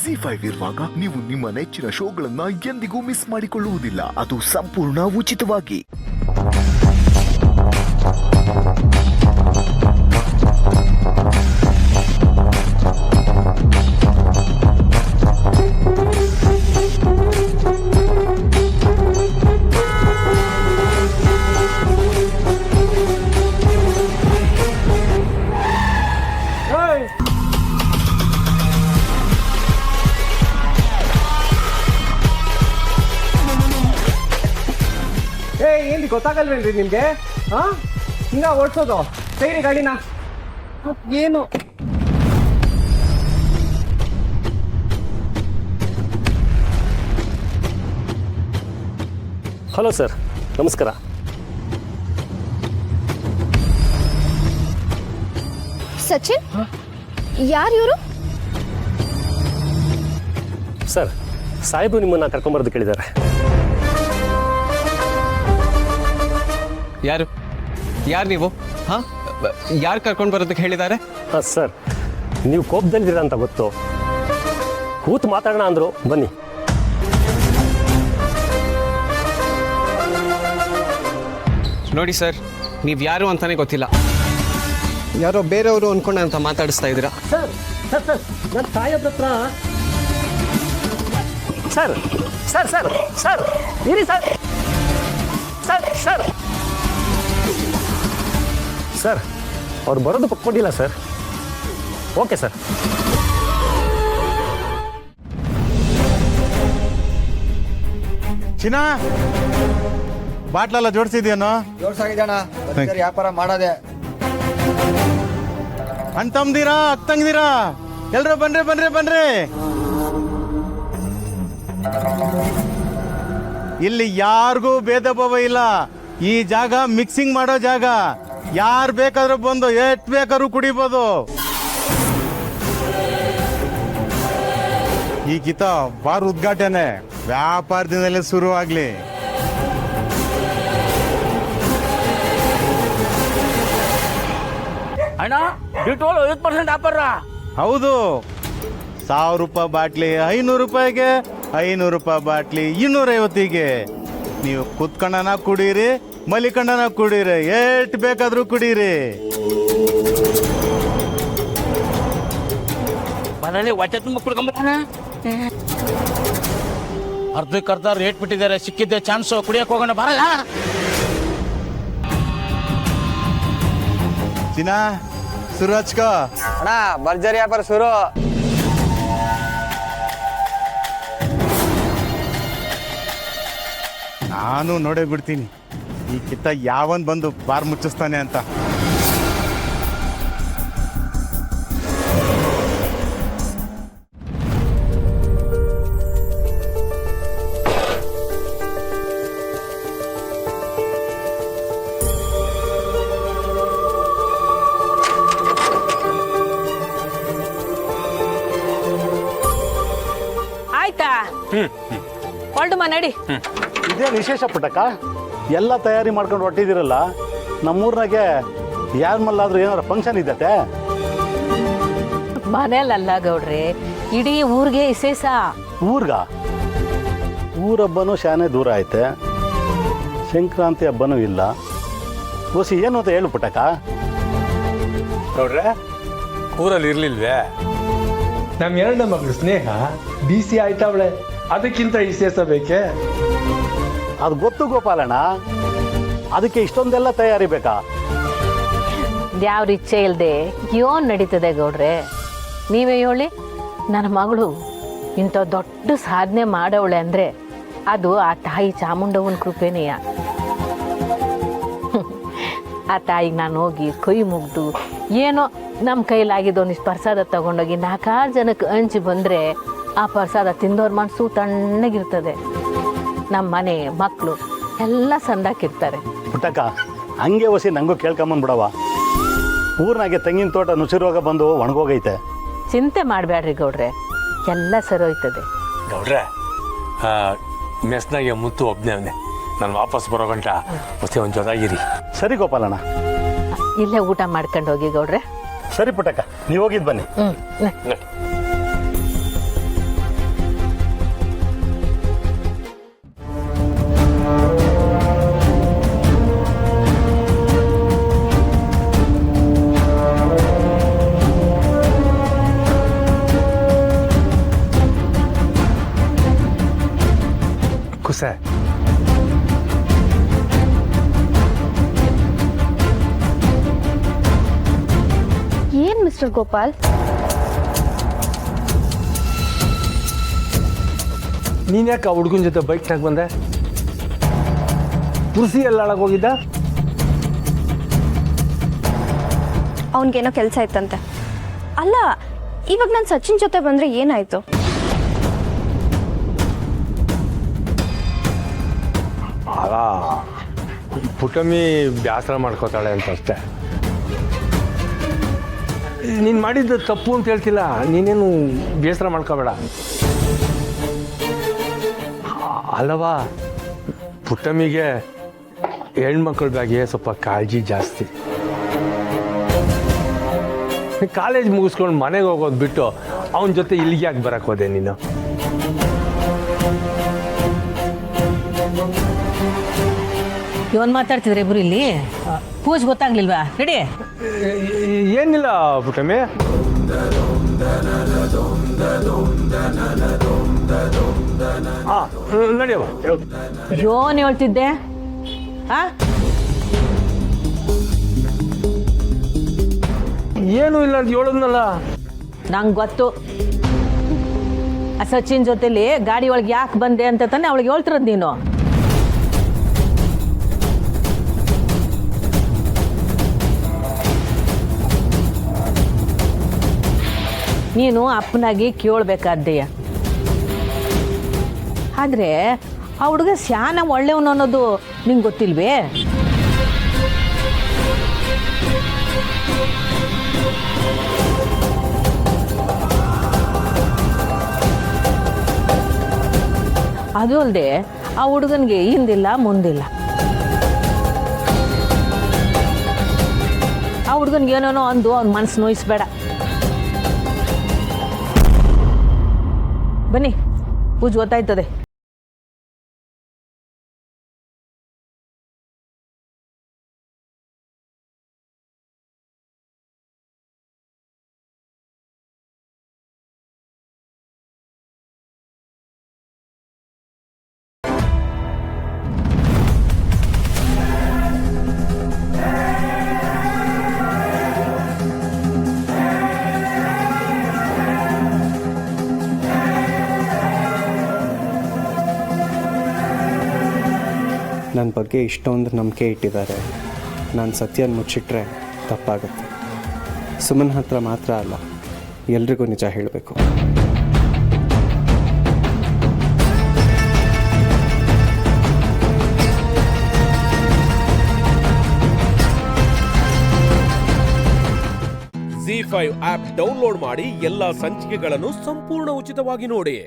ZEE5 ಇರುವಾಗ ನೀವು ನಿಮ್ಮ ನೆಚ್ಚಿನ ಶೋಗಳನ್ನ ಎಂದಿಗೂ ಮಿಸ್ ಮಾಡಿಕೊಳ್ಳುವುದಿಲ್ಲ. ಅದು ಸಂಪೂರ್ಣ ಉಚಿತವಾಗಿ. ಏನ್ರಿ ಗೊತ್ತಾಗಲ್ವೇನ್ರಿ ನಿಮ್ಗೆ? ಹಿಂಗ ಓಡಿಸೋದು ಸೈರಿ ಗಾಡಿನ ಏನು? ಹಲೋ ಸರ್, ನಮಸ್ಕಾರ. ಸಚಿನ್, ಯಾರು ಇವರು? ಸರ್, ಸಾಹೇಬು ನಿಮ್ಮನ್ನ ಕರ್ಕೊಂಬರೋದು ಕೇಳಿದ್ದಾರೆ. ಯಾರು ನೀವು? ಯಾರು ಕರ್ಕೊಂಡು ಬರೋದಕ್ಕೆ ಹೇಳಿದ್ದಾರೆ? ಹಾಂ ಸರ್, ನೀವು ಕೋಪದಲ್ಲಿದ್ದೀರಾ ಅಂತ ಗೊತ್ತು. ಕೂತು ಮಾತಾಡೋಣ ಅಂದರು, ಬನ್ನಿ. ನೋಡಿ ಸರ್, ನೀವು ಯಾರು ಅಂತಾನೆ ಗೊತ್ತಿಲ್ಲ. ಯಾರೋ ಬೇರೆಯವರು ಅನ್ಕೊಂಡು ಅಂತ ಮಾತಾಡಿಸ್ತಾ ಇದ್ದೀರಾ? ಸರ್ ಸರ್ ಸರ್ ನನ್ನ ಸಾಹೇಬ್ರ ಹತ್ರ ಸರ್ ಸರ್ ಸರ್ ಸರ್ ಇರಿ ಸರ್ ಸರ್ ಸರ್ ಸರ್ ಅವ್ರು ಬರೋದು ಪಕ್ಕೊಂಡಿಲ್ಲ ಸರ್. Okay sir. ಚಿನ್ನ ಬಾಟ್ಲೆಲ್ಲ ಜೋಡಿಸಿದ್ಯಾನೋ? ಜೋಡ್ಸಾಗಿದ್ದಾನ. ವ್ಯಾಪಾರ ಮಾಡೋದೆ. ಅಣ್ತಂದಿರಾ ಅಕ್ಕಂದಿರಾ ಎಲ್ರು ಬನ್ರಿ ಬನ್ರಿ ಬನ್ರಿ. ಇಲ್ಲಿ ಯಾರಿಗೂ ಭೇದ ಭಾವ ಇಲ್ಲ. ಈ ಜಾಗ ಮಿಕ್ಸಿಂಗ್ ಮಾಡೋ ಜಾಗ. ಯಾರು ಬೇಕಾದ್ರೂ ಬಂದು ಎಷ್ಟು ಬೇಕಾದ್ರೂ ಕುಡಿಬೋದು. ಈ ಕಿತ ಬಾರ್ ಉದ್ಘಾಟನೆ ವ್ಯಾಪಾರದಿಂದಲೇ ಶುರು ಆಗ್ಲಿ. ಅಣ್ಣ ಡಿಟೋಲ್ 50% ಆಫರ್. ಹೌದು, 1000 ರೂಪಾಯಿ ಬಾಟ್ಲಿ 500 ರೂಪಾಯಿಗೆ, 500 ರೂಪಾಯಿ ಬಾಟ್ಲಿ 250ಗೆ. ನೀವು ಕುತ್ಕೊಂಡನ ಕುಡೀರಿ, ಮಲಿಕಂಡನ ಕುಡೀರಿ, ಎಷ್ಟು ಬೇಕಾದ್ರೂ ಕುಡೀರಿ. ಮನೇಲಿ ಹೊಟ್ಟೆ ತುಂಬ ಕುಡ್ಕೊಂಬತ್ತಾನ. ಅರ್ಧಕ್ಕರ್ಧ ರೇಟ್ ಬಿಟ್ಟಿದ್ದಾರೆ. ಸಿಕ್ಕಿದ್ದೆ ಚಾನ್ಸು, ಕುಡಿಯಕ್ಕೆ ಹೋಗೋಣ ಬರಲ್ಲ. ಚಿನ್ನ ಶುರು ಹಚ್ಕೋ. ಅಣ್ಣ ಭರ್ಜರಿ ವ್ಯಾಪಾರ ಶುರು. ನಾನು ನೋಡೇ ಬಿಡ್ತೀನಿ ಈ ಕಿತ್ತ ಯಾವನ್ ಬಂದು ಬಾರ್ ಮುಚ್ಚಿಸ್ತಾನೆ ಅಂತ. ಆಯ್ತಾ? ಹೊರಡು ನಡಿ. ಇದೇ ವಿಶೇಷ ಪುಟ್ಟಕ್ಕ, ಎಲ್ಲ ತಯಾರಿ ಮಾಡ್ಕೊಂಡು ಹೊಟ್ಟಿದಿರಲ್ಲ. ನಮ್ಮೂರ್ನಾಗೆ ಯಾರ ಮಲ್ಲಾದ್ರೂ ಏನಾರ ಫಂಕ್ಷನ್ ಇದ್ದತೆ? ಮನೇಲಲ್ಲ ಗೌಡ್ರೆ, ಇಡೀ ಊರಿಗೆ ವಿಶೇಷ. ಊರ್ಗ? ಊರಬ್ಬನೂ ಶಾನೆ ದೂರ ಐತೆ, ಸಂಕ್ರಾಂತಿ ಹಬ್ಬನೂ ಇಲ್ಲ. ಓಸಿ ಏನು ಅಂತ ಹೇಳು ಪುಟ್ಟಕ್ಕ. ನೋಡ್ರೆ, ಊರಲ್ಲಿ ಇರ್ಲಿಲ್ವೇ? ನಮ್ಮ ಎರಡನೇ ಮಗಳು ಸ್ನೇಹ BC ಆಯ್ತಾವಳೆ, ಅದಕ್ಕಿಂತ ವಿಶೇಷ ಬೇಕೆ? ಅದು ಗೊತ್ತು ಗೋಪಾಲಣ್ಣ, ಅದಕ್ಕೆ ಇಷ್ಟೊಂದೆಲ್ಲ ತಯಾರಿ ಬೇಕಾ? ಯಾವ್ರ ಇಚ್ಛೆ ಇಲ್ಲದೆ ಯೋನ್ ನಡೀತದೆ ಗೌಡ್ರೆ. ನೀವೇ ಹೇಳಿ, ನನ್ನ ಮಗಳು ಇಂಥ ದೊಡ್ಡ ಸಾಧನೆ ಮಾಡವಳೆ ಅಂದರೆ ಅದು ಆ ತಾಯಿ ಚಾಮುಂಡವನ ಕೃಪೆನೆಯ. ಆ ತಾಯಿಗೆ ನಾನು ಹೋಗಿ ಕೈ ಮುಗ್ದು ಏನೋ ನಮ್ಮ ಕೈಲಾಗಿದ್ದು ಒಂದಿಷ್ಟು ಪ್ರಸಾದ ತಗೊಂಡೋಗಿ 4 ಜನಕ್ಕೆ ಹಂಚಿ ಬಂದರೆ ಆ ಪ್ರಸಾದ ತಿಂದವ್ರ ಮನಸ್ಸು ತಣ್ಣಗಿರ್ತದೆ. ನಮ್ಮ ಮನೆ ಮಕ್ಕಳು ಎಲ್ಲ ಸಂದಾಕಿರ್ತಾರೆ. ಪುಟ್ಟಕ್ಕ, ಹಂಗೆ ಓಸಿ ನಂಗೂ ಕೇಳ್ಕೊಂಬಂದ್ಬಿಡವ. ಊರ್ನಾಗೆ ತೆಂಗಿನ ತೋಟ ನುಸಿರೋಗ ಬಂದು ಒಣಗೋಗೈತೆ. ಚಿಂತೆ ಮಾಡಬೇಡ್ರಿ ಗೌಡ್ರೆ, ಎಲ್ಲ ಸರೋಯ್ತದೆ. ಗೌಡ್ರೆ, ಮೆಸ್ನಾಗೆ ಮುತ್ತು ಒಬ್ಬನೇ ಅವನೇ. ನಾನು ವಾಪಸ್ ಬರೋ ಗಂಟ ಮತ್ತೆ ಒಂದು ಜೊತೆಗಿರಿ. ಸರಿ ಗೋಪಾಲಣ್ಣ, ಇಲ್ಲೇ ಊಟ ಮಾಡ್ಕೊಂಡು ಹೋಗಿ ಗೌಡ್ರೆ. ಸರಿ ಪುಟ್ಟಕ್ಕ, ನೀವು ಹೋಗಿದ್ದು ಬನ್ನಿ. ಪುಸೆ. ಏನ್ ಮಿಸ್ಟರ್ ಗೋಪಾಲ್? ನೀನ್ ಯಾಕೆ ಆ ಹುಡುಗನ ಜೊತೆ ಬೈಕ್ನಾಗ ಬಂದೆ? ಕುರ್ಸಿ ಎಲ್ಲ ಹಾಳಾಗೋಗಿದ್ದ? ಅವನಿಗೇನೋ ಕೆಲಸ ಇತ್ತಂತೆ. ಅಲ್ಲ, ಇವಾಗ ನಾನು ಸಚಿನ್ ಜೊತೆ ಬಂದ್ರೆ ಏನಾಯ್ತು? ಅಲ್ಲ, ಪುಟಮಿ ಬೇಸರ ಮಾಡ್ಕೋತಾಳೆ ಅಂತ ಅಷ್ಟೇ. ನೀನು ಮಾಡಿದ್ದು ತಪ್ಪು ಅಂತ ಹೇಳ್ತಿಲ್ಲ, ನೀನೇನು ಬೇಸರ ಮಾಡ್ಕೋಬೇಡ. ಅಲ್ಲವಾ, ಪುಟ್ಟಮ್ಮಿಗೆ ಹೆಣ್ಮಕ್ಳ ಬಗ್ಗೆ ಸ್ವಲ್ಪ ಕಾಳಜಿ ಜಾಸ್ತಿ. ಕಾಲೇಜ್ ಮುಗಿಸ್ಕೊಂಡು ಮನೆಗೆ ಹೋಗೋದು ಬಿಟ್ಟು ಅವನ ಜೊತೆ ಇಲ್ಲಿಗೆ ಯಾಕೆ ಬರಕ್ಕೆ ಹೋದೆ ನೀನು? ಇವನ್ ಮಾತಾಡ್ತಿದ್ರೆ ಇಬ್ರು ಇಲ್ಲಿ ಪೂಜ್ ಗೊತ್ತಾಗ್ಲಿಲ್ವಾ? ರೆಡಿ? ಏನಿಲ್ಲ ಪುಟ್ಟಮ್ಮಿ. ನಡಿಯವ. ಯೋನ್ ಹೇಳ್ತಿದ್ದೆ ಆ? ಏನು ಇಲ್ಲ ಅಂತ ಹೇಳದ್ನಲ್ಲ. ನಂಗೆ ಗೊತ್ತು. ಆ ಸಚಿನ್ ಜೊತೆಲಿ ಗಾಡಿ ಒಳಗೆ ಯಾಕೆ ಬಂದೆ ಅಂತ ತಾನೆ ಅವಳಿಗೆ ಹೇಳ್ತಿರೋದು ನೀನು. ನೀನು ಅಪ್ಪನಾಗಿ ಕೇಳಬೇಕಾದ್ದೆಯ. ಆದರೆ ಆ ಹುಡುಗ ಶಾನ ಒಳ್ಳೆಯವನು ಅನ್ನೋದು ನಿಂಗೆ ಗೊತ್ತಿಲ್ವೇ? ಅದು ಅಲ್ಲದೆ ಆ ಹುಡುಗನಿಗೆ ಹಿಂದಿಲ್ಲ ಮುಂದಿಲ್ಲ. ಆ ಹುಡುಗನಿಗೆ ಏನೇನೋ ಅಂದು ಅವ್ನ ಮನಸ್ಸು ನೋಯಿಸ್ಬೇಡ. ಬನ್ನಿ, ಪೂಜೆ ಗೊತ್ತಾಯ್ತದೆ. ನನ್ನ ಬಗ್ಗೆ ಇಷ್ಟೊಂದು ನಂಬಿಕೆ ಇಟ್ಟಿದ್ದಾರೆ. ನಾನು ಸತ್ಯನ ಮುಚ್ಚಿಟ್ರೆ ತಪ್ಪಾಗುತ್ತೆ. ಸುಮನ್ ಹತ್ರ ಮಾತ್ರ ಅಲ್ಲ, ಎಲ್ರಿಗೂ ನಿಜ ಹೇಳಬೇಕು. ZEE5 ಆಪ್ ಡೌನ್ಲೋಡ್ ಮಾಡಿ ಎಲ್ಲಾ ಸಂಚಿಕೆಗಳನ್ನು ಸಂಪೂರ್ಣ ಉಚಿತವಾಗಿ ನೋಡಿ.